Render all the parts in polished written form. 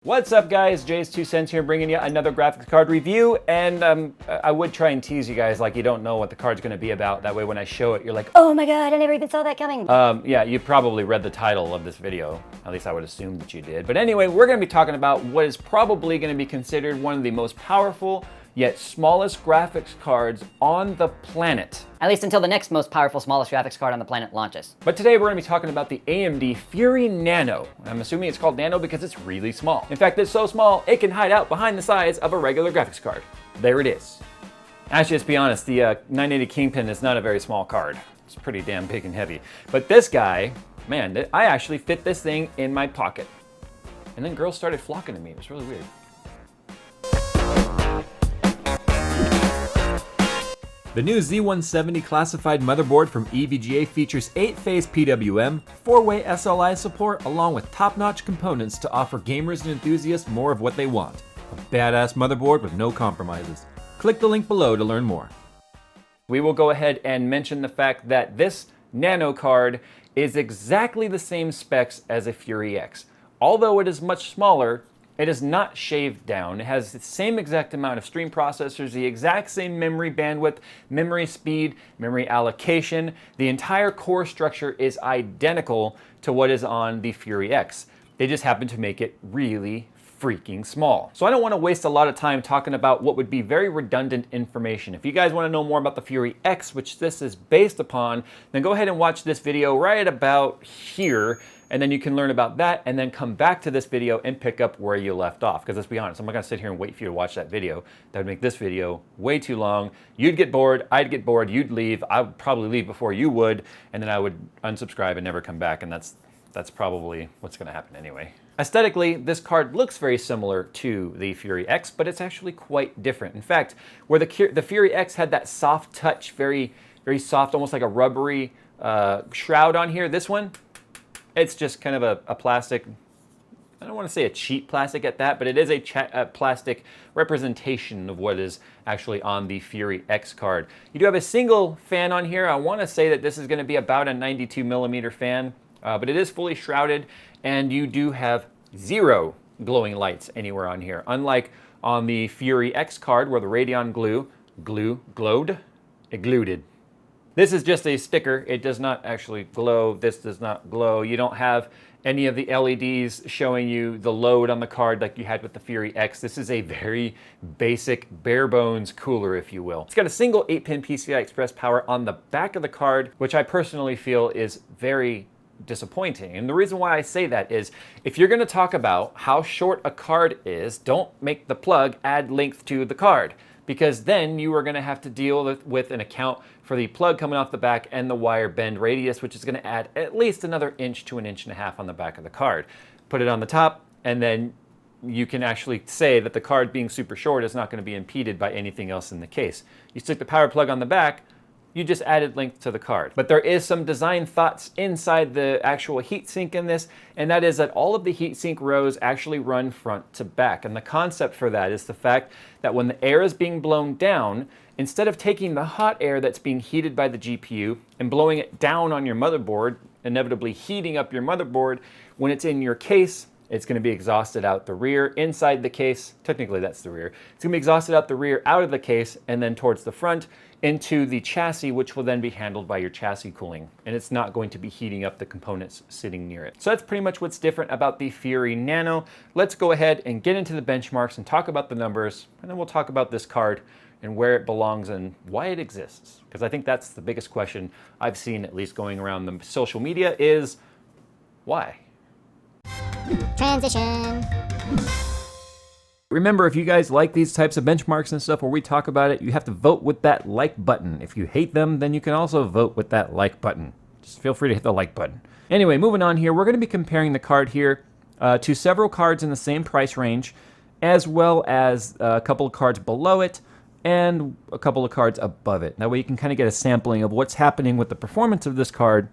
What's up guys, JayzTwoCents here bringing you another graphics card review, and I would try and tease you guys like you don't know what the card's going to be about. That way when I show it you're like, oh my god, I never even saw that coming. Yeah, you probably read the title of this video. At least I would assume that you did. But anyway, we're going to be talking about what is probably going to be considered one of the most powerful yet smallest graphics cards on the planet. At least until the next most powerful, smallest graphics card on the planet launches. But today we're going to be talking about the AMD Fury Nano. I'm assuming it's called Nano because it's really small. In fact, it's so small, it can hide out behind the size of a regular graphics card. There it is. Actually, let's be honest, the 980 Kingpin is not a very small card. It's pretty damn big and heavy. But this guy, man, I actually fit this thing in my pocket. And then girls started flocking to me. It was really weird. The new Z170 classified motherboard from EVGA features 8-phase PWM, 4-way SLI support, along with top-notch components to offer gamers and enthusiasts more of what they want. A badass motherboard with no compromises. Click the link below to learn more. We will go ahead and mention the fact that this Nano card is exactly the same specs as a Fury X. Although it is much smaller, it is not shaved down. It has the same exact amount of stream processors, the exact same memory bandwidth, memory speed, memory allocation. The entire core structure is identical to what is on the Fury X. They just happen to make it really freaking small. So I don't want to waste a lot of time talking about what would be very redundant information. If you guys want to know more about the Fury X, which this is based upon, then go ahead and watch this video right about here. And then you can learn about that and then come back to this video and pick up where you left off. Because let's be honest, I'm not gonna sit here and wait for you to watch that video. That would make this video way too long. You'd get bored, I'd get bored, you'd leave. I would probably leave before you would, and then I would unsubscribe and never come back, and that's probably what's gonna happen anyway. Aesthetically, this card looks very similar to the Fury X, but it's actually quite different. In fact, where the Fury X had that soft touch, very, very soft, almost like a rubbery shroud on here, this one, it's just kind of a plastic, I don't want to say a cheap plastic at that, but it is a plastic representation of what is actually on the Fury X card. You do have a single fan on here. I want to say that this is going to be about a 92 millimeter fan, but it is fully shrouded, and you do have zero glowing lights anywhere on here. Unlike on the Fury X card where the Radeon glowed, it glued. This is just a sticker. It does not actually glow. This does not glow. You don't have any of the LEDs showing you the load on the card like you had with the Fury X. This is a very basic, bare bones cooler, if you will. It's got a single 8-pin PCI Express power on the back of the card, which I personally feel is very disappointing. And the reason why I say that is if you're going to talk about how short a card is, don't make the plug add length to the card, because then you are going to have to deal with an account for the plug coming off the back and the wire bend radius, which is going to add at least another inch to 1.5 inches on the back of the card. Put it on the top, and then you can actually say that the card being super short is not going to be impeded by anything else in the case. You stick the power plug on the back, you just added length to the card. But there is some design thoughts inside the actual heatsink in this, and that is that all of the heatsink rows actually run front to back. And the concept for that is the fact that when the air is being blown down, instead of taking the hot air that's being heated by the GPU and blowing it down on your motherboard, inevitably heating up your motherboard, when it's in your case, it's going to be exhausted out the rear, inside the case. Technically, that's the rear. It's going to be exhausted out the rear, out of the case, and then towards the front into the chassis, which will then be handled by your chassis cooling. And it's not going to be heating up the components sitting near it. So that's pretty much what's different about the Fury Nano. Let's go ahead and get into the benchmarks and talk about the numbers, and then we'll talk about this card and where it belongs and why it exists. Because I think that's the biggest question I've seen, at least going around the social media, is why? Transition. Remember, if you guys like these types of benchmarks and stuff where we talk about it, you have to vote with that like button. If you hate them, then you can also vote with that like button. Just feel free to hit the like button. Anyway, moving on here, we're going to be comparing the card here to several cards in the same price range, as well as a couple of cards below it and a couple of cards above it. That way you can kind of get a sampling of what's happening with the performance of this card,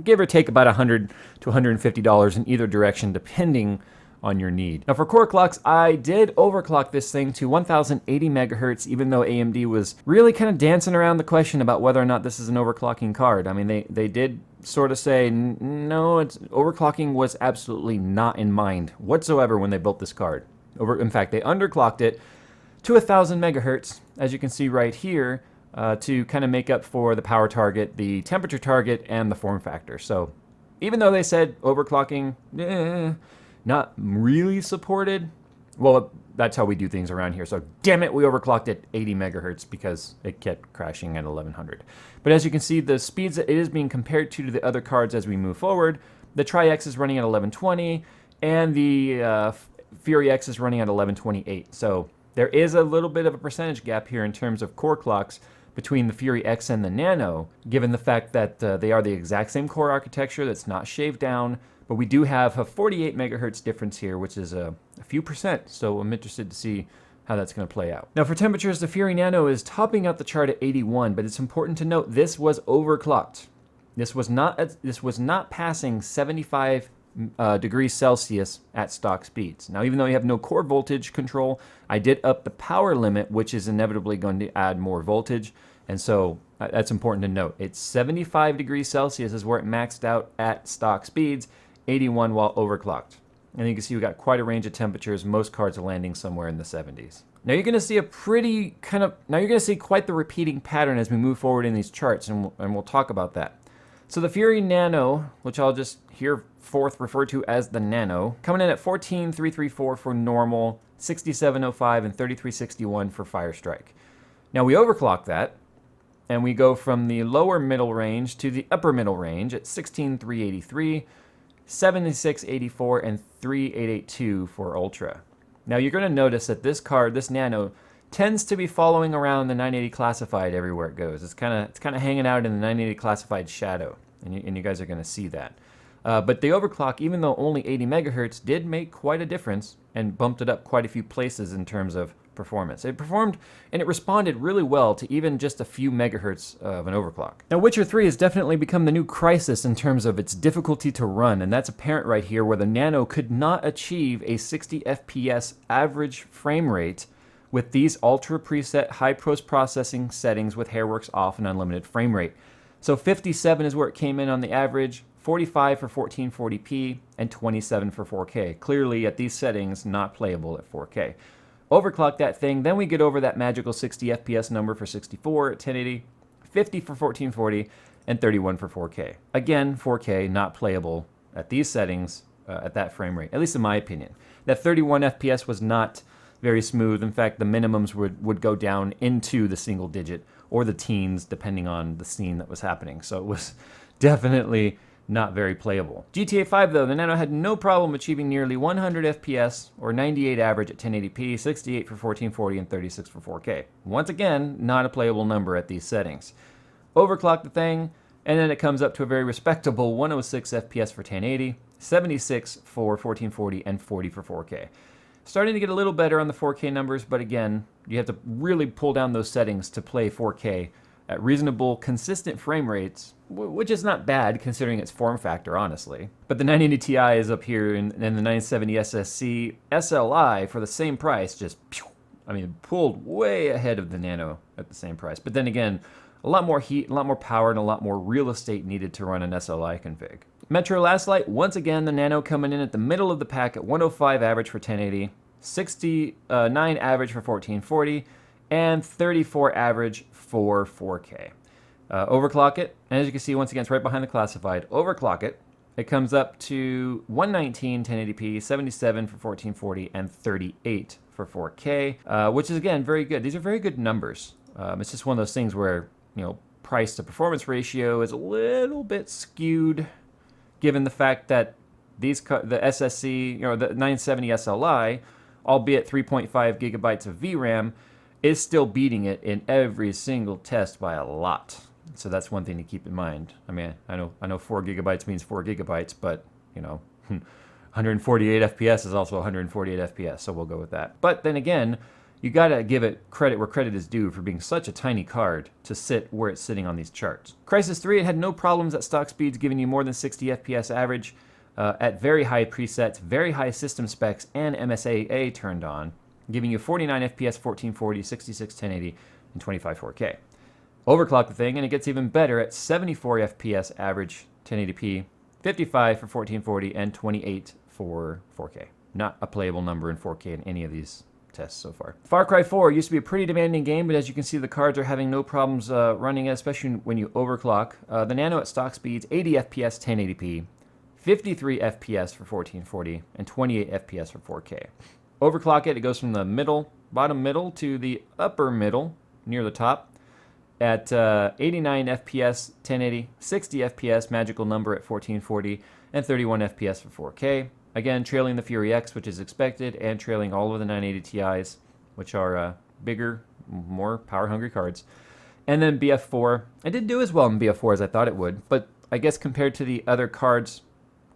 give or take about $100 to $150 in either direction, depending on your need. Now for core clocks, I did overclock this thing to 1080 megahertz, even though AMD was really kind of dancing around the question about whether or not this is an overclocking card. I mean, they did sort of say, no, overclocking was absolutely not in mind whatsoever when they built this card. In fact, they underclocked it to 1000 megahertz, as you can see right here, to kind of make up for the power target, the temperature target, and the form factor. So even though they said overclocking, not really supported, well, that's how we do things around here. So damn it, we overclocked at 80 megahertz because it kept crashing at 1100. But as you can see, the speeds that it is being compared to the other cards as we move forward, the Tri-X is running at 1120, and the Fury X is running at 1128. So there is a little bit of a percentage gap here in terms of core clocks between the Fury X and the Nano, given the fact that they are the exact same core architecture that's not shaved down, but we do have a 48 megahertz difference here, which is a few percent, so I'm interested to see how that's going to play out. Now for temperatures, the Fury Nano is topping out the chart at 81, but it's important to note this was overclocked. This was not passing 75 degrees Celsius at stock speeds. Now, even though you have no core voltage control, I did up the power limit, which is inevitably going to add more voltage, and so that's important to note. It's 75 degrees Celsius is where it maxed out at stock speeds, 81 while overclocked. And you can see we got quite a range of temperatures. Most cards are landing somewhere in the 70s. Now you're going to see quite the repeating pattern as we move forward in these charts, and we'll talk about that. So the Fury Nano, which I'll just hereforth refer to as the Nano, coming in at 14334 for normal, 6705 and 3361 for Fire Strike. Now we overclock that, and we go from the lower middle range to the upper middle range at 16383, 7684, and 3882 for Ultra. Now you're going to notice that this card, this Nano, tends to be following around the 980 classified everywhere it goes. It's kind of hanging out in the 980 classified shadow, and you guys are going to see that. But the overclock, even though only 80 megahertz, did make quite a difference and bumped it up quite a few places in terms of performance. It performed and it responded really well to even just a few megahertz of an overclock. Now Witcher 3 has definitely become the new Crysis in terms of its difficulty to run, and that's apparent right here where the Nano could not achieve a 60 FPS average frame rate with these ultra preset high post-processing settings with Hairworks off and unlimited frame rate. So 57 is where it came in on the average, 45 for 1440p, and 27 for 4K. Clearly at these settings, not playable at 4K. Overclock that thing, then we get over that magical 60 FPS number for 64 at 1080, 50 for 1440, and 31 for 4K. Again, 4K not playable at these settings at that frame rate, at least in my opinion. That 31 FPS was not very smooth. In fact, the minimums would go down into the single digit or the teens, depending on the scene that was happening. So it was definitely not very playable. GTA 5, though, the Nano had no problem achieving nearly 100 FPS or 98 average at 1080p, 68 for 1440, and 36 for 4K. Once again, not a playable number at these settings. Overclock the thing, and then it comes up to a very respectable 106 FPS for 1080, 76 for 1440, and 40 for 4K. Starting to get a little better on the 4K numbers, but again, you have to really pull down those settings to play 4K at reasonable, consistent frame rates, which is not bad considering its form factor, honestly. But the 980 Ti is up here, and the 970 SSC SLI for the same price just, pulled way ahead of the Nano at the same price. But then again, a lot more heat, a lot more power, and a lot more real estate needed to run an SLI config. Metro Last Light, once again, the Nano coming in at the middle of the pack at 105 average for 1080, 69 average for 1440, and 34 average for 4K. Overclock it, and as you can see, once again, it's right behind the classified. Overclock it, it comes up to 119 1080p, 77 for 1440, and 38 for 4K, which is, again, very good. These are very good numbers. It's just one of those things where, price to performance ratio is a little bit skewed, given the fact that the SSC, the 970 SLI, albeit 3.5 gigabytes of VRAM, is still beating it in every single test by a lot. So that's one thing to keep in mind. I mean, I know 4 gigabytes means 4 gigabytes, but 148 FPS is also 148 FPS, so we'll go with that. But then again, you gotta give it credit where credit is due for being such a tiny card to sit where it's sitting on these charts. Crysis 3, it had no problems at stock speeds, giving you more than 60 FPS average. at very high presets, very high system specs, and MSAA turned on, giving you 49 FPS, 1440, 66 1080, and 25 4K. Overclock the thing, and it gets even better at 74 FPS average 1080p, 55 for 1440, and 28 for 4K. Not a playable number in 4K in any of these tests so far. Far Cry 4 used to be a pretty demanding game, but as you can see, the cards are having no problems running it, especially when you overclock. The Nano at stock speeds, 80 FPS 1080p, 53 FPS for 1440, and 28 FPS for 4K. Overclock it, it goes from the middle, bottom middle, to the upper middle, near the top, at 89 FPS 1080, 60 FPS magical number at 1440, and 31 FPS for 4K. Again, trailing the Fury X, which is expected, and trailing all of the 980 Ti's, which are bigger, more power-hungry cards. And then BF4. It didn't do as well in BF4 as I thought it would, but I guess compared to the other cards,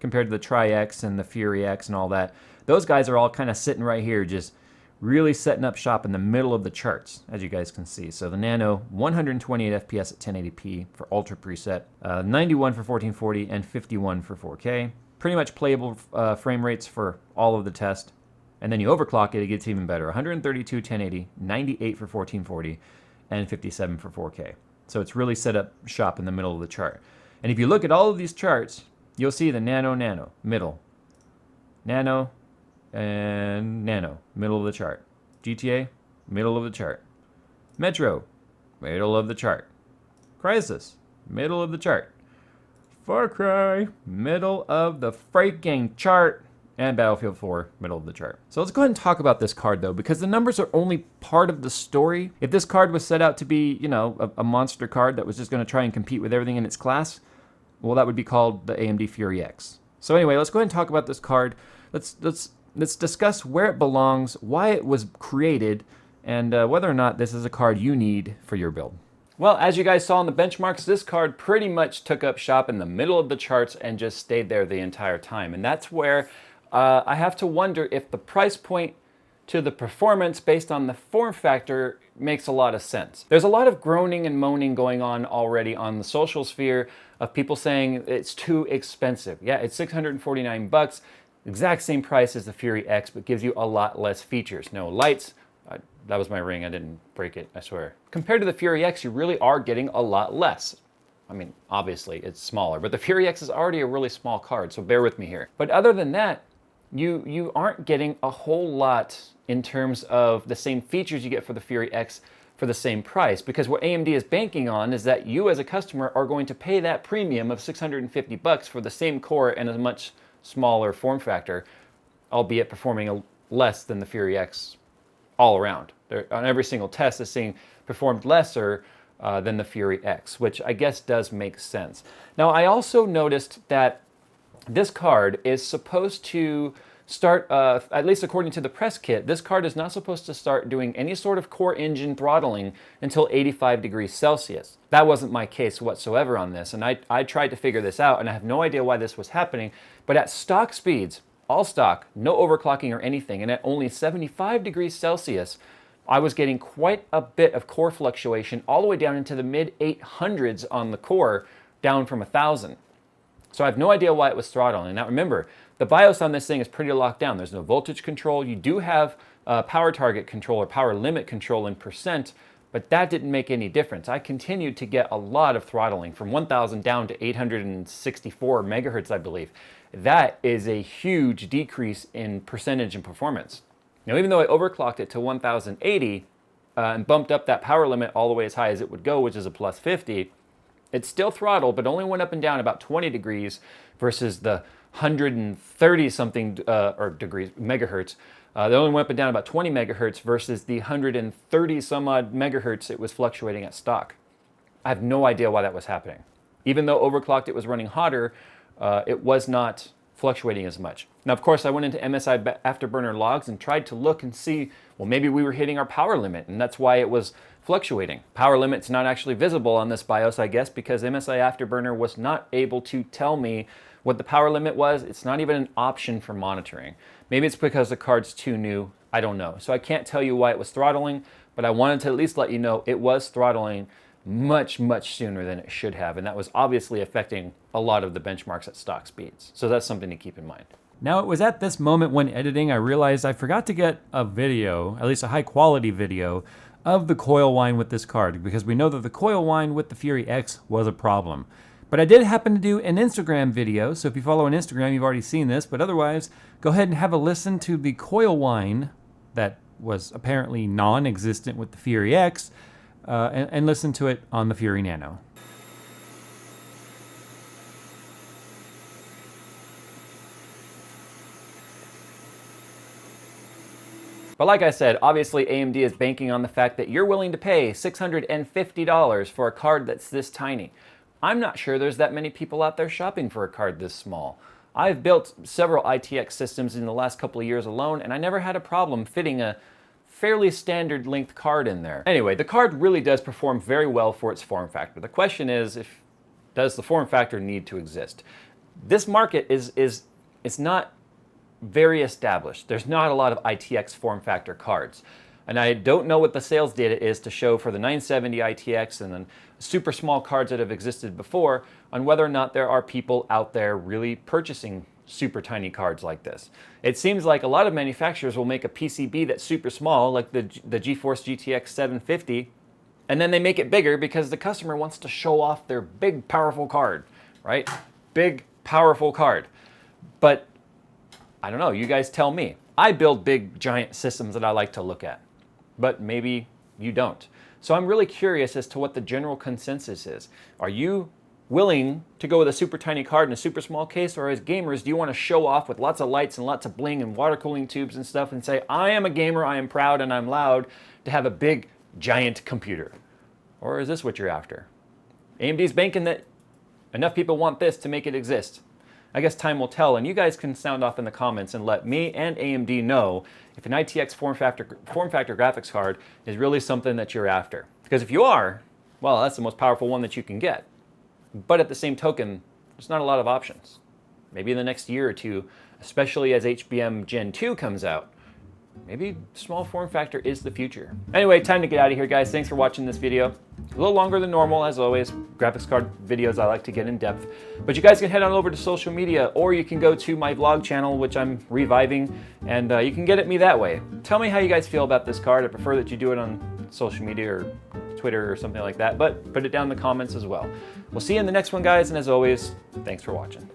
compared to the Tri-X and the Fury X and all that, those guys are all kind of sitting right here, just really setting up shop in the middle of the charts, as you guys can see. So the Nano, 128 FPS at 1080p for Ultra preset, 91 for 1440, and 51 for 4K. Pretty much playable frame rates for all of the test. And then you overclock it, it gets even better. 132 1080, 98 for 1440, and 57 for 4K. So it's really set up shop in the middle of the chart. And if you look at all of these charts, you'll see the Nano, middle. Nano, and Nano, middle of the chart. GTA, middle of the chart. Metro, middle of the chart. Crysis, middle of the chart. Far Cry, middle of the freaking chart. And Battlefield 4, middle of the chart. So let's go ahead and talk about this card, though, because the numbers are only part of the story. If this card was set out to be, you know, a monster card that was just going to try and compete with everything in its class, well, that would be called the AMD Fury X. So anyway, let's go ahead and talk about this card. Let's discuss where it belongs, why it was created, and whether or not this is a card you need for your build. Well, as you guys saw in the benchmarks, this card pretty much took up shop in the middle of the charts and just stayed there the entire time. And that's where I have to wonder if the price point to the performance based on the form factor makes a lot of sense. There's a lot of groaning and moaning going on already on the social sphere of people saying it's too expensive. Yeah, it's $649, exact same price as the Fury X, but gives you a lot less features. No lights. That was my ring, I didn't break it, I swear. Compared to the Fury X, you really are getting a lot less. I mean, obviously it's smaller, but the Fury X is already a really small card, so bear with me here. But other than that, you aren't getting a whole lot in terms of the same features you get for the Fury X for the same price, because what AMD is banking on is that you as a customer are going to pay that premium of $650 for the same core and a much smaller form factor, albeit performing less than the Fury X all around. On every single test, it's saying performed lesser than the Fury X, which I guess does make sense. Now, I also noticed that this card is supposed to start, at least according to the press kit, this card is not supposed to start doing any sort of core engine throttling until 85 degrees Celsius. That wasn't my case whatsoever on this, and I tried to figure this out, and I have no idea why this was happening, but at stock speeds, all stock, no overclocking or anything, and at only 75 degrees Celsius, I was getting quite a bit of core fluctuation all the way down into the mid 800s on the core, down from 1,000. So I have no idea why it was throttling. Now remember, the BIOS on this thing is pretty locked down. There's no voltage control. You do have power target control or power limit control in percent, but that didn't make any difference. I continued to get a lot of throttling from 1,000 down to 864 megahertz, I believe. That is a huge decrease in percentage and performance. Now, even though I overclocked it to 1080 and bumped up that power limit all the way as high as it would go, which is a plus 50, it still throttled, but only went up and down about 20 degrees versus the 130 something megahertz. They only went up and down about 20 megahertz versus the 130 some odd megahertz it was fluctuating at stock. I have no idea why that was happening. Even though overclocked it was running hotter, it was not fluctuating as much. Now, of course, I went into MSI Afterburner logs and tried to look and see, well, maybe we were hitting our power limit, and that's why it was fluctuating. Power limit's not actually visible on this BIOS, I guess, because MSI Afterburner was not able to tell me what the power limit was. It's not even an option for monitoring. Maybe it's because the card's too new. I don't know. So I can't tell you why it was throttling, but I wanted to at least let you know it was throttling much sooner than it should have, and that was obviously affecting a lot of the benchmarks at stock speeds. So that's something to keep in mind. Now, it was at this moment when editing I realized I forgot to get a video, at least a high quality video, of the Coil Whine with this card, because we know that the Coil Whine with the Fury X was a problem. But I did happen to do an Instagram video, so if you follow on Instagram, you've already seen this, but otherwise, go ahead and have a listen to the Coil Whine that was apparently non-existent with the Fury X, and listen to it on the Fury Nano. But like I said, obviously AMD is banking on the fact that you're willing to pay $650 for a card that's this tiny. I'm not sure there's that many people out there shopping for a card this small. I've built several ITX systems in the last couple of years alone, and I never had a problem fitting a fairly standard length card in there. Anyway, the card really does perform very well for its form factor. The question is, does the form factor need to exist? This market is not very established. There's not a lot of ITX form factor cards. And I don't know what the sales data is to show for the 970 ITX and then super small cards that have existed before on whether or not there are people out there really purchasing super tiny cards like this. It seems like a lot of manufacturers will make a PCB that's super small, like the GeForce GTX 750, and then they make it bigger because the customer wants to show off their big, powerful card, right? Big, powerful card. But I don't know, you guys tell me. I build big, giant systems that I like to look at, but maybe you don't. So I'm really curious as to what the general consensus is. Are you willing to go with a super tiny card in a super small case, or as gamers, do you want to show off with lots of lights and lots of bling and water cooling tubes and stuff and say, I am a gamer, I am proud and I'm loud to have a big, giant computer? Or is this what you're after? AMD's banking that enough people want this to make it exist. I guess time will tell, and you guys can sound off in the comments and let me and AMD know if an ITX form factor graphics card is really something that you're after. Because if you are, well, that's the most powerful one that you can get. But at the same token, there's not a lot of options. Maybe in the next year or two, especially as HBM Gen 2 comes out, maybe small form factor is the future. Anyway, time to get out of here, guys. Thanks for watching this video. A little longer than normal, as always. Graphics card videos I like to get in depth. But you guys can head on over to social media, or you can go to my vlog channel, which I'm reviving, and you can get at me that way. Tell me how you guys feel about this card. I prefer that you do it on social media or Twitter or something like that, but put it down in the comments as well. We'll see you in the next one, guys, and as always, thanks for watching.